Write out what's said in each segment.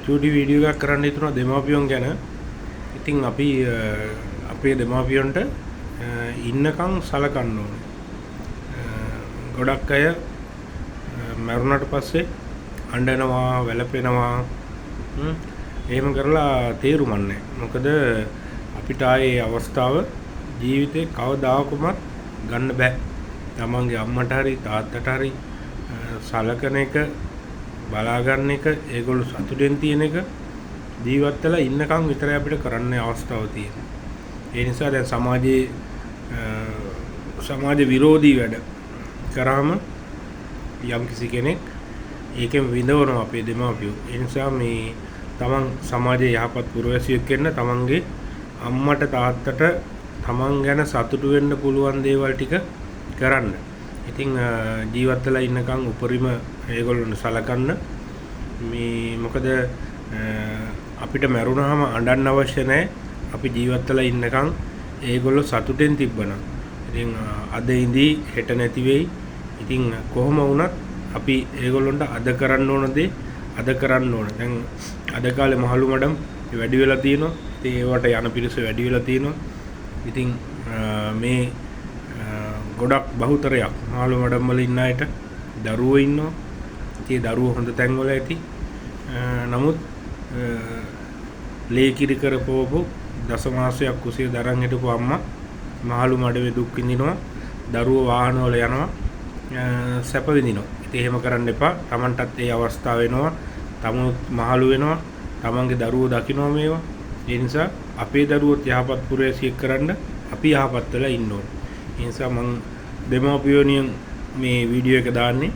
චූටි වීඩියෝ එකක් කරන්න හිතුණා දෙමාපියන් ගැන. ඉතින් අපි අපේ දෙමාපියන්ට ඉන්නකම් සලකන්න ඕනේ. ගොඩක් අය මරුණට පස්සේ අඬනවා, වැළපෙනවා. එහෙම කරලා තේරුමක් නැහැ. මොකද අපිට ආයේ අවස්ථාව ජීවිතේ කවදාකවත් ගන්න බෑ. තමන්ගේ අම්මට හරි තාත්තට හරි සලකන එක, බලා ගන්න එක, ඒගොල්ලෝ සතුටෙන් තියෙන එක ජීවත් වෙලා ඉන්නකම් විතරයි අපිට කරන්න අවස්ථාව තියෙන්නේ. ඒ නිසා දැන් සමාජ විරෝධී වැඩ කරාම යම් කිසි කෙනෙක් ඒකෙන් විඳවනවා අපේ දෙමාපියෝ. ඒ නිසා මේ තමන් සමාජයේ යහපත් පුරවැසියෙක් වෙන්න තමන්ගේ අම්මට තාත්තට තමන් ගැන සතුටු වෙන්න පුළුවන් දේවල් ටික කරන්න. ඉතින් ජීවත් වෙලා ඉන්නකම් උපරිම ඒගොල්ලොන්ට සලකන්න. මේ මොකද අපිට මැරුණාම අඬන්න අවශ්‍ය නැහැ. අපි ජීවත් වෙලා ඉන්නකම් ඒගොල්ලෝ සතුටෙන් තිබ්බනම්. ඉතින් අද ඉඳී හෙට නැති වෙයි. ඉතින් කොහොම වුණත් අපි ඒගොල්ලොන්ට අද කරන්න ඕන දේ අද කරන්න ඕන. දැන් අද කාලේ මහලු මඩම් වැඩි වෙලා තියෙනවා. ඉතින් ඒවට යන පිරිස වැඩි වෙලා තියෙනවා. ඉතින් මේ ගොඩක් බහුතරයක් මහලු මඩම් වල ඉන්න අයට දරුවෝ ඉන්නවා. ඉතින් දරුවෝ හොඳ තැන් වල ඇති. නමුත් ලේකිරි කරපෝපු දසමාසයක් කුසිය දරන් හිටපු අම්මා මහලු මඩවේ දුක් විඳිනවා. දරුවෝ වාහන වල යනවා. සැප විඳිනවා. ඉතින් එහෙම කරන්න එපා. Tamanටත් ඒ අවස්ථාව වෙනවා. තමුත් මහලු වෙනවා. Tamanගේ දරුවෝ දකින්න මේවා. ඒ නිසා අපේ දරුවොත් යහපත් පුරවැසියෙක් කරන්න අපි යහපත් වෙලා ඉන්න ඕනේ. ඒ නිසා මම දෙමාපියෝනියන් මේ වීඩියෝ එක දාන්නේ.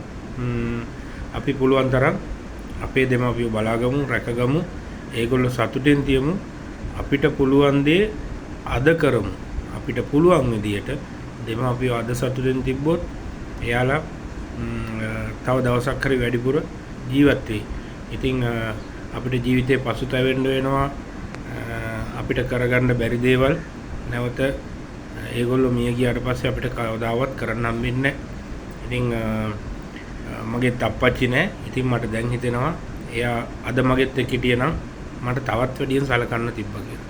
අපි පුළුවන් තරම් අපේ දෙමාපියෝ බලාගමු, රැකගමු. ඒගොල්ලෝ සතුටෙන් තියමු. අපිට පුළුවන් දේ අද කරමු. අපිට පුළුවන් විදියට දෙමාපියෝ අද සතුටෙන් තිබ්බොත් එයාලා තව දවසක් හරි වැඩිපුර ජීවත් වෙයි. ඉතින් අපිට ජීවිතේ පසුතැවෙන්න වෙනවා. අපිට කරගන්න බැරි දේවල් නැවත ඒගොල්ලෝ මිය ගියාට පස්සේ අපිට කවදාවත් කරන්න හම්බෙන්නේ නැහැ. ඉතින් මගේ තප්පච්චි නැහැ. ඉතින් මට දැන් හිතෙනවා එයා අද මගෙත් එක්ක හිටියනම් මට තවත් වැඩියෙන් සලකන්න තිබ්බා කියලා.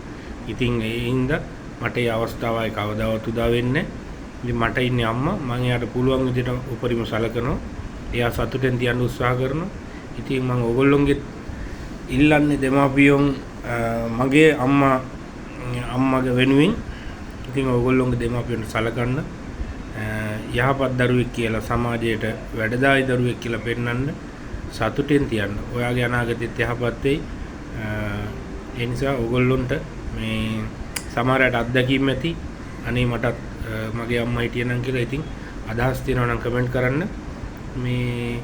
ඉතින් ඒ හින්දා මට මේ අවස්ථාවයි කවදාවත් උදා වෙන්නේ නැහැ. ඉතින් මට ඉන්නේ අම්මා. මම එයාට පුළුවන් විදිහට උපරිම සලකනවා. එයා සතුටෙන් තියන්න උත්සාහ කරනවා. ඉතින් මම ඕගොල්ලොන්ගේ ඉල්ලන්නේ දෙමාපියොන් මගේ අම්මාගේ වෙනුවෙන් ඉතින් ඕගොල්ලොන්ගේ දෙමාපියන්ට සලකන්න යහපත් දරුවෙක් කියලා සමාජයට වැඩදායි දරුවෙක් කියලා පෙන්වන්න සතුටෙන් තියන්න. ඔයාගේ අනාගතෙත් යහපත් වෙයි. ඒ නිසා ඕගොල්ලොන්ට මේ සමහරට අත්දැකීම් ඇති. අනේ මටත් මගේ අම්මා හිටියනම් කියලා ඉතින් අදහස් තියෙනවා නම් කමෙන්ට් කරන්න. මේ